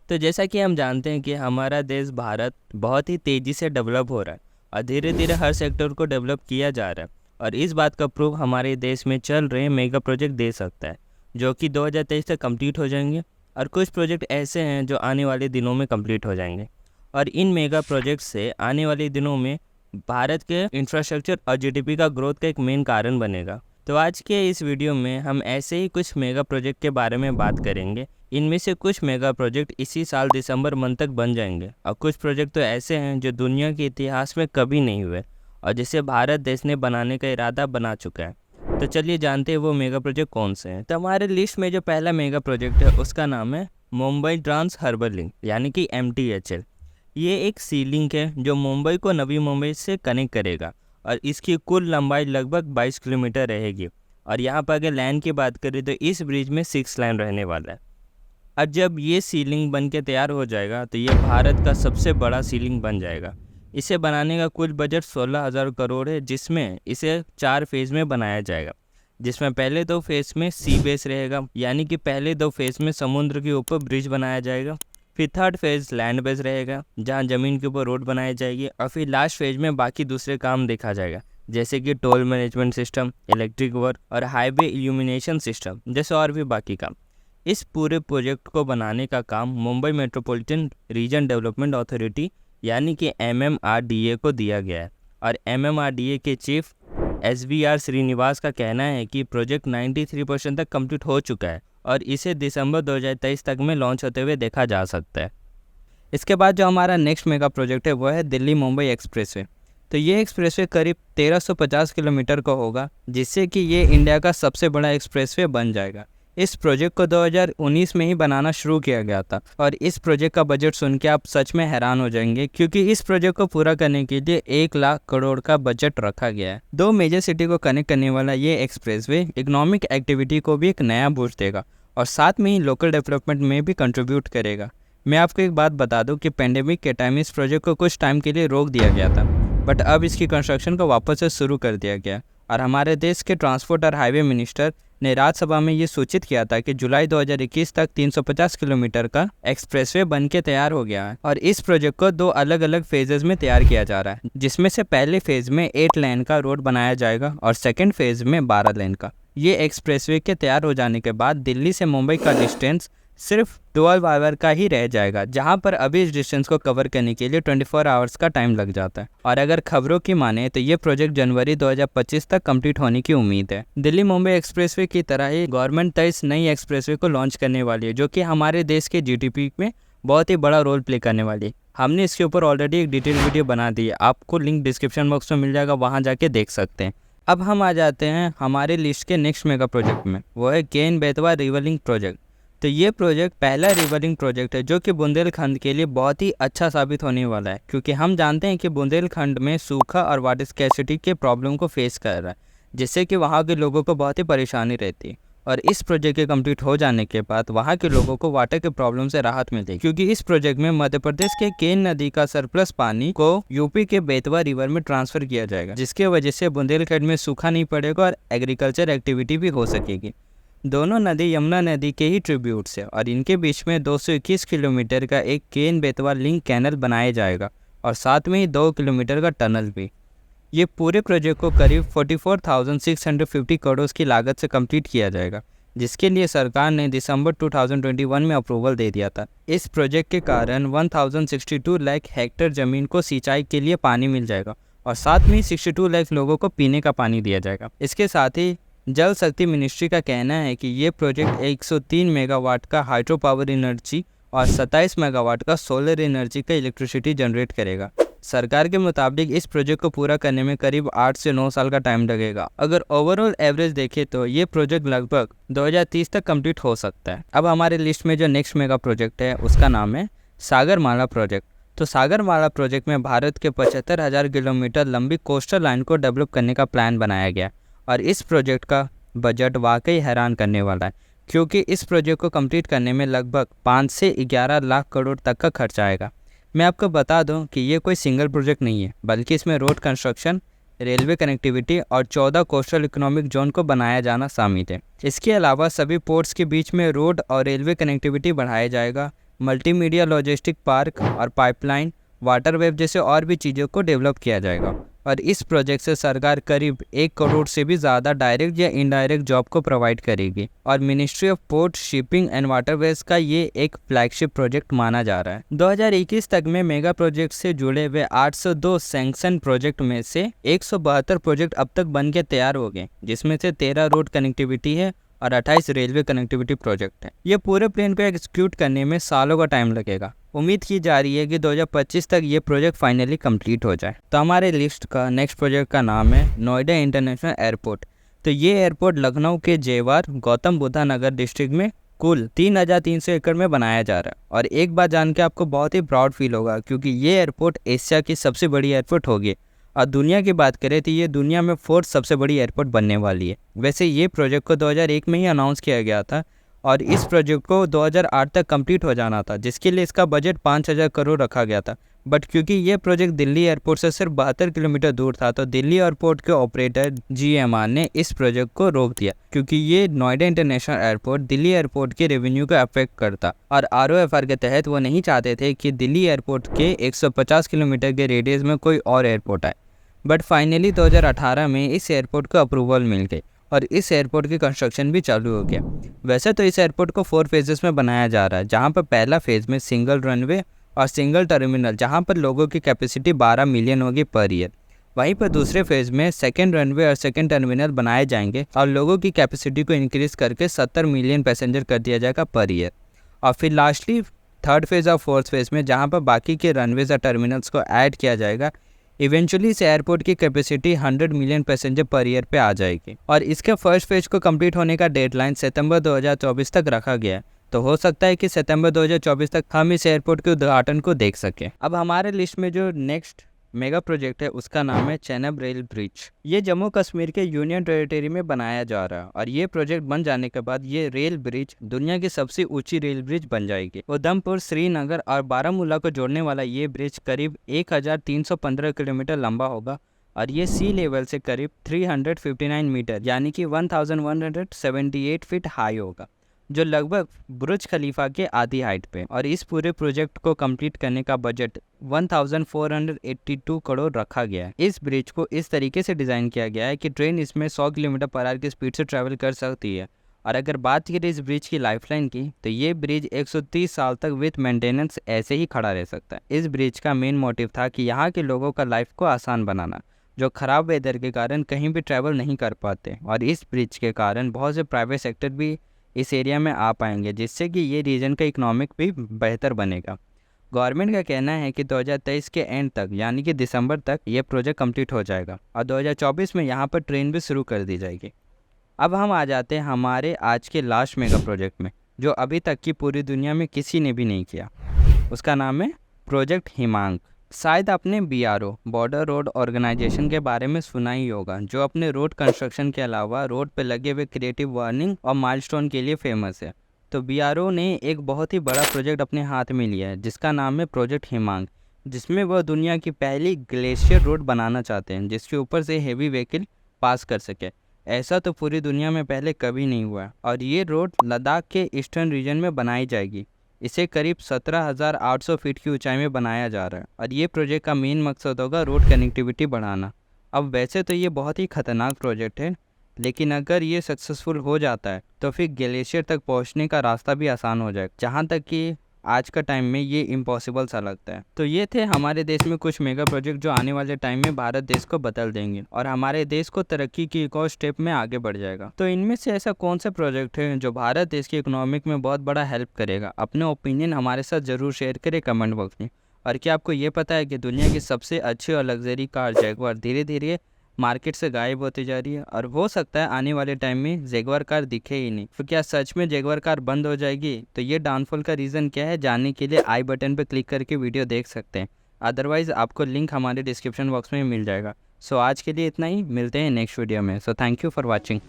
तो जैसा कि हम जानते हैं कि हमारा देश भारत बहुत ही तेज़ी से डेवलप हो रहा है और धीरे धीरे हर सेक्टर को डेवलप किया जा रहा है। और इस बात का प्रूफ हमारे देश में चल रहे मेगा प्रोजेक्ट दे सकता है, जो कि 2023 तक कंप्लीट हो जाएंगे। और कुछ प्रोजेक्ट ऐसे हैं जो आने वाले दिनों में कंप्लीट हो जाएंगे। और इन मेगा प्रोजेक्ट से आने वाले दिनों में भारत के इंफ्रास्ट्रक्चर और जीडीपी का ग्रोथ का एक मेन कारण बनेगा। तो आज के इस वीडियो में हम ऐसे ही कुछ मेगा प्रोजेक्ट के बारे में बात करेंगे। इनमें से कुछ मेगा प्रोजेक्ट इसी साल दिसंबर मंथ तक बन जाएंगे और कुछ प्रोजेक्ट तो ऐसे हैं जो दुनिया के इतिहास में कभी नहीं हुए और जिसे भारत देश ने बनाने का इरादा बना चुका है। तो चलिए जानते हैं वो मेगा प्रोजेक्ट कौन से हैं। तो हमारे लिस्ट में जो पहला मेगा प्रोजेक्ट है उसका नाम है मुंबई ट्रांस हार्बर लिंक यानी कि MTHL। ये एक सी लिंक है जो मुंबई को नवी मुंबई से कनेक्ट करेगा और इसकी कुल लंबाई लगभग 22 किलोमीटर रहेगी। और यहाँ पर अगर लाइन की बात करें तो इस ब्रिज में 6 लाइन रहने वाला है। और जब ये सीलिंग बन के तैयार हो जाएगा तो ये भारत का सबसे बड़ा सीलिंग बन जाएगा। इसे बनाने का कुल बजट 16,000 करोड़ है, जिसमें इसे 4 फेज़ में बनाया जाएगा। जिसमें पहले 2 फेज़ में सी बेस रहेगा, यानी कि पहले 2 फेज़ में समुद्र के ऊपर ब्रिज बनाया जाएगा। फिर थर्ड फेज़ लैंड बेस रहेगा जहाँ ज़मीन के ऊपर रोड बनाई जाएगी। और फिर लास्ट फेज़ में बाकी दूसरे काम देखा जाएगा, जैसे कि toll management system, electric work और हाईवे इल्यूमिनेशन सिस्टम जैसे और भी बाकी काम। इस पूरे प्रोजेक्ट को बनाने का काम Mumbai metropolitan region development authority यानी कि MMRDA को दिया गया है। और MMRDA के चीफ SVR श्रीनिवास का कहना है कि प्रोजेक्ट 93% तक कंप्लीट हो चुका है और इसे दिसंबर 2023 तक में लॉन्च होते हुए देखा जा सकता है। इसके बाद जो हमारा नेक्स्ट मेगा प्रोजेक्ट है वो है दिल्ली मुंबई एक्सप्रेसवे। तो ये एक्सप्रेसवे करीब 1350 किलोमीटर का होगा, जिससे कि ये इंडिया का सबसे बड़ा एक्सप्रेसवे बन जाएगा। इस प्रोजेक्ट को 2019 में ही बनाना शुरू किया गया था और इस प्रोजेक्ट का बजट सुन के आप सच में हैरान हो जाएंगे, क्योंकि इस प्रोजेक्ट को पूरा करने के लिए 1 लाख करोड़ का बजट रखा गया है। 2 मेजर सिटी को कनेक्ट करने वाला ये एक्सप्रेसवे इकोनॉमिक एक्टिविटी को भी एक नया बूस्ट देगा और साथ में ही लोकल डेवलपमेंट में भी कंट्रीब्यूट करेगा। मैं आपको एक बात बता दूं कि पेंडेमिक के टाइम इस प्रोजेक्ट को कुछ टाइम के लिए रोक दिया गया था, बट अब इसकी कंस्ट्रक्शन को वापस से शुरू कर दिया गया। और हमारे देश के ट्रांसपोर्ट और हाईवे मिनिस्टर ने राज्यसभा में ये सूचित किया था कि जुलाई 2021 तक 350 किलोमीटर का एक्सप्रेसवे बन के तैयार हो गया है। और इस प्रोजेक्ट को 2 अलग अलग फेजेस में तैयार किया जा रहा है, जिसमें से पहले फेज में 8 लेन का रोड बनाया जाएगा और सेकेंड फेज में 12 लेन का। ये एक्सप्रेसवे के तैयार हो जाने के बाद दिल्ली से मुंबई का डिस्टेंस सिर्फ 12 आवर का ही रह जाएगा, जहां पर अभी इस डिस्टेंस को कवर करने के लिए 24 आवर्स का टाइम लग जाता है। और अगर खबरों की माने तो ये प्रोजेक्ट जनवरी 2025 तक कंप्लीट होने की उम्मीद है। दिल्ली मुंबई एक्सप्रेसवे की तरह ही गवर्नमेंट 23 नई एक्सप्रेसवे को लॉन्च करने वाली है, जो कि हमारे देश के GDP में बहुत ही बड़ा रोल प्ले करने वाली है। हमने इसके ऊपर ऑलरेडी एक डिटेल वीडियो बना दी है, आपको लिंक डिस्क्रिप्शन बॉक्स में मिल जाएगा, वहाँ जाके देख सकते हैं। अब हम आ जाते हैं हमारे लिस्ट के नेक्स्ट मेगा प्रोजेक्ट में, वो है Ken Betwa river link project. तो ये प्रोजेक्ट पहला रिवर लिंक प्रोजेक्ट है जो कि बुंदेलखंड के लिए बहुत ही अच्छा साबित होने वाला है, क्योंकि हम जानते हैं कि बुंदेलखंड में सूखा और वाटर स्कैर्सिटी के प्रॉब्लम को फेस कर रहा है, जिससे कि वहाँ के लोगों को बहुत ही परेशानी रहती है। और इस प्रोजेक्ट के कंप्लीट हो जाने के बाद वहाँ के लोगों को वाटर के प्रॉब्लम से राहत मिलेगी, क्योंकि इस प्रोजेक्ट में मध्य प्रदेश के केन नदी का सरप्लस पानी को यूपी के बेतवा रिवर में ट्रांसफर किया जाएगा, जिसकी वजह से बुंदेलखंड में सूखा नहीं पड़ेगा और एग्रीकल्चर एक्टिविटी भी हो सकेगी। दोनों नदी यमुना नदी के ही ट्रिब्यूट्स है और इनके बीच में 221 किलोमीटर का एक केन बेतवा लिंक कैनल बनाया जाएगा और साथ में ही 2 किलोमीटर का टनल भी। ये पूरे प्रोजेक्ट को करीब 44,650 करोड़ की लागत से कंप्लीट किया जाएगा, जिसके लिए सरकार ने दिसंबर 2021 में अप्रूवल दे दिया था। इस प्रोजेक्ट के कारण 1062 लाख हेक्टेयर ज़मीन को सिंचाई के लिए पानी मिल जाएगा और साथ में ही 62 लाख लोगों को पीने का पानी दिया जाएगा। इसके साथ ही जल शक्ति मिनिस्ट्री का कहना है कि ये प्रोजेक्ट 103 मेगावाट का हाइड्रो पावर एनर्जी और 27 मेगावाट का सोलर एनर्जी का इलेक्ट्रिसिटी जनरेट करेगा। सरकार के मुताबिक इस प्रोजेक्ट को पूरा करने में करीब 8 से 9 साल का टाइम लगेगा। अगर ओवरऑल एवरेज देखें तो ये प्रोजेक्ट लगभग 2030 तक कंप्लीट हो सकता है। अब हमारे लिस्ट में जो नेक्स्ट मेगा प्रोजेक्ट है उसका नाम है सागरमाला प्रोजेक्ट। तो सागरमाला प्रोजेक्ट में भारत के 75,000 किलोमीटर लंबी कोस्टल लाइन को डेवलप करने का प्लान बनाया गया और इस प्रोजेक्ट का बजट वाकई हैरान करने वाला है, क्योंकि इस प्रोजेक्ट को कंप्लीट करने में लगभग 5 से 11 लाख करोड़ तक का खर्च आएगा। मैं आपको बता दूं कि ये कोई सिंगल प्रोजेक्ट नहीं है, बल्कि इसमें रोड कंस्ट्रक्शन, रेलवे कनेक्टिविटी और 14 कोस्टल इकोनॉमिक जोन को बनाया जाना शामिल है। इसके अलावा सभी पोर्ट्स के बीच में रोड और रेलवे कनेक्टिविटी बढ़ाया जाएगा, मल्टीमीडिया लॉजिस्टिक पार्क और पाइपलाइन, वाटर वेव जैसे और भी चीज़ों को डेवलप किया जाएगा। और इस प्रोजेक्ट से सरकार करीब 1 करोड़ से भी ज़्यादा डायरेक्ट या इनडायरेक्ट जॉब को प्रोवाइड करेगी। और ministry of port, shipping and waterways का ये एक फ्लैगशिप प्रोजेक्ट माना जा रहा है। 2021 तक में मेगा प्रोजेक्ट से जुड़े हुए 802 सैंक्शन प्रोजेक्ट में से 172 प्रोजेक्ट अब तक बन के तैयार हो गए, जिसमें से 13 रोड कनेक्टिविटी है और 28 रेलवे कनेक्टिविटी प्रोजेक्ट है। ये पूरे प्लान को एग्जीक्यूट करने में सालों का टाइम लगेगा। उम्मीद की जा रही है कि 2025 तक ये प्रोजेक्ट फाइनली कंप्लीट हो जाए। तो हमारे लिस्ट का नेक्स्ट प्रोजेक्ट का नाम है नोएडा इंटरनेशनल एयरपोर्ट। तो ये एयरपोर्ट लखनऊ के जेवर गौतम बुद्धा नगर डिस्ट्रिक्ट में कुल 3,300 एकड़ में बनाया जा रहा है। और एक बात जान के आपको बहुत ही प्राउड फील होगा, क्योंकि ये एयरपोर्ट एशिया की सबसे बड़ी एयरपोर्ट होगी। और दुनिया की बात करें तो ये दुनिया में 4th सबसे बड़ी एयरपोर्ट बनने वाली है। वैसे ये प्रोजेक्ट को 2001 में ही अनाउंस किया गया था और इस प्रोजेक्ट को 2008 तक कंप्लीट हो जाना था, जिसके लिए इसका बजट 5,000 करोड़ रखा गया था। बट क्योंकि ये प्रोजेक्ट दिल्ली एयरपोर्ट से सिर्फ 72 किलोमीटर दूर था, तो दिल्ली एयरपोर्ट के ऑपरेटर GMR ने इस प्रोजेक्ट को रोक दिया, क्योंकि ये Noida international airport Delhi airport के रेवेन्यू को अफेक्ट करता। और ROFR के तहत वो नहीं चाहते थे कि दिल्ली एयरपोर्ट के 150 किलोमीटर के रेडियस में कोई और एयरपोर्ट आए। बट फाइनली 2018 में इस एयरपोर्ट को अप्रूवल मिल गई और इस एयरपोर्ट की कंस्ट्रक्शन भी चालू हो गया। वैसे तो इस एयरपोर्ट को 4 फेजेस में बनाया जा रहा है, जहां पर पहला फेज़ में सिंगल रनवे और सिंगल टर्मिनल, जहां पर लोगों की कैपेसिटी 12 मिलियन होगी पर ईयर। वहीं पर दूसरे फेज़ में सेकेंड रनवे और सेकेंड टर्मिनल बनाए जाएंगे और लोगों की कैपेसिटी को इंक्रीज करके 70 मिलियन पैसेंजर कर दिया जाएगा पर ईयर। और फिर लास्टली 3rd फेज़ और 4th फेज़ में, जहाँ पर बाकी के रनवेज और टर्मिनल्स को ऐड किया जाएगा, इवेंचुअली इस एयरपोर्ट की capacity 100 million passenger per year पे आ जाएगी। और इसके फर्स्ट फेज को कंप्लीट होने का डेडलाइन सितंबर 2024 तक रखा गया है। तो हो सकता है कि सितंबर 2024 तक हम इस एयरपोर्ट के उद्घाटन को देख सकें। अब हमारे लिस्ट में जो नेक्स्ट मेगा प्रोजेक्ट है उसका नाम है चेनाब रेल ब्रिज। ये जम्मू कश्मीर के यूनियन टेरिटरी में बनाया जा रहा है और ये प्रोजेक्ट बन जाने के बाद ये रेल ब्रिज दुनिया की सबसे ऊंची रेल ब्रिज बन जाएगी। उधमपुर, श्रीनगर और बारामूला को जोड़ने वाला ये ब्रिज करीब 1,315 किलोमीटर लंबा होगा और ये सी लेवल से करीब 359 मीटर यानी कि 1178 फीट हाई होगा, जो लगभग बुर्ज खलीफा के आधी हाइट पे। और इस पूरे प्रोजेक्ट को कंप्लीट करने का बजट 1,482 करोड़ रखा गया है। इस ब्रिज को इस तरीके से डिज़ाइन किया गया है कि ट्रेन इसमें 100 किलोमीटर पर आवर की स्पीड से ट्रैवल कर सकती है। और अगर बात करें इस ब्रिज की लाइफलाइन की, तो ये ब्रिज 130 साल तक विथ मेंटेनेंस ऐसे ही खड़ा रह सकता है। इस ब्रिज का मेन मोटिव था कि यहाँ के लोगों का लाइफ को आसान बनाना, जो ख़राब वेदर के कारण कहीं भी ट्रैवल नहीं कर पाते। और इस ब्रिज के कारण बहुत से प्राइवेट सेक्टर भी इस एरिया में आ पाएंगे, जिससे कि ये रीजन का इकोनॉमिक भी बेहतर बनेगा। गवर्नमेंट का कहना है कि 2023 के एंड तक यानी कि दिसंबर तक ये प्रोजेक्ट कंप्लीट हो जाएगा और 2024 में यहाँ पर ट्रेन भी शुरू कर दी जाएगी। अब हम आ जाते हैं हमारे आज के लास्ट मेगा प्रोजेक्ट में, जो अभी तक की पूरी दुनिया में किसी ने भी नहीं किया। उसका नाम है प्रोजेक्ट हिमांक। शायद आपने BRO बॉर्डर रोड ऑर्गेनाइजेशन के बारे में सुना ही होगा, जो अपने रोड कंस्ट्रक्शन के अलावा रोड पे लगे हुए क्रिएटिव वार्निंग और माइलस्टोन के लिए फेमस है। तो BRO ने एक बहुत ही बड़ा प्रोजेक्ट अपने हाथ में लिया है, जिसका नाम है प्रोजेक्ट हिमांक, जिसमें वह दुनिया की पहली ग्लेशियर रोड बनाना चाहते हैं, जिसके ऊपर से हेवी व्हीकल पास कर सके। ऐसा तो पूरी दुनिया में पहले कभी नहीं हुआ और ये रोड लद्दाख के ईस्टर्न रीजन में बनाई जाएगी। इसे करीब 17,800 फीट की ऊंचाई में बनाया जा रहा है और ये प्रोजेक्ट का मेन मकसद होगा रोड कनेक्टिविटी बढ़ाना। अब वैसे तो ये बहुत ही खतरनाक प्रोजेक्ट है, लेकिन अगर ये सक्सेसफुल हो जाता है तो फिर ग्लेशियर तक पहुंचने का रास्ता भी आसान हो जाएगा, जहां तक कि आज का टाइम में ये इम्पॉसिबल सा लगता है। तो ये थे हमारे देश में कुछ मेगा प्रोजेक्ट जो आने वाले टाइम में भारत देश को बदल देंगे और हमारे देश को तरक्की की एक और स्टेप में आगे बढ़ जाएगा। तो इनमें से ऐसा कौन सा प्रोजेक्ट है जो भारत देश की इकोनॉमिक में बहुत बड़ा हेल्प करेगा? अपने ओपिनियन हमारे साथ ज़रूर शेयर करें कमेंट बॉक्स में। और क्या आपको ये पता है कि दुनिया की सबसे अच्छी और लग्जरी कार जैगवार धीरे धीरे मार्केट से गायब होती जा रही है और हो सकता है आने वाले टाइम में जैगवार कार दिखे ही नहीं। तो क्या सच में जैगवार कार बंद हो जाएगी? तो ये डाउनफॉल का रीज़न क्या है, जानने के लिए आई बटन पर क्लिक करके वीडियो देख सकते हैं। अदरवाइज़ आपको लिंक हमारे डिस्क्रिप्शन बॉक्स में मिल जाएगा। सो आज के लिए इतना ही, मिलते हैं नेक्स्ट वीडियो में। So thank you for watching.